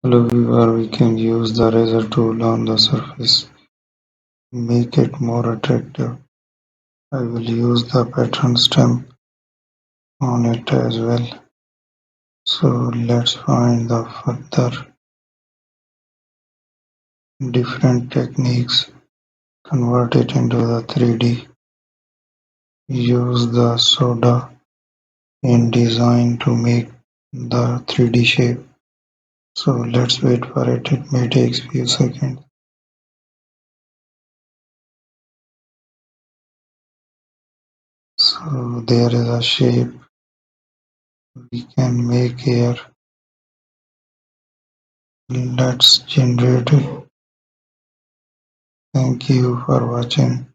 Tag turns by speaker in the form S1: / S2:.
S1: Hello viewer, we can use the razor tool on the surface, make it more attractive. I will use the pattern stamp on it as well. So let's find the further different techniques, convert it into the 3D, use the soda in design to make the 3D shape. So let's wait for it, it may take few seconds. So there is a shape we can make here. Let's generate it. Thank you for watching.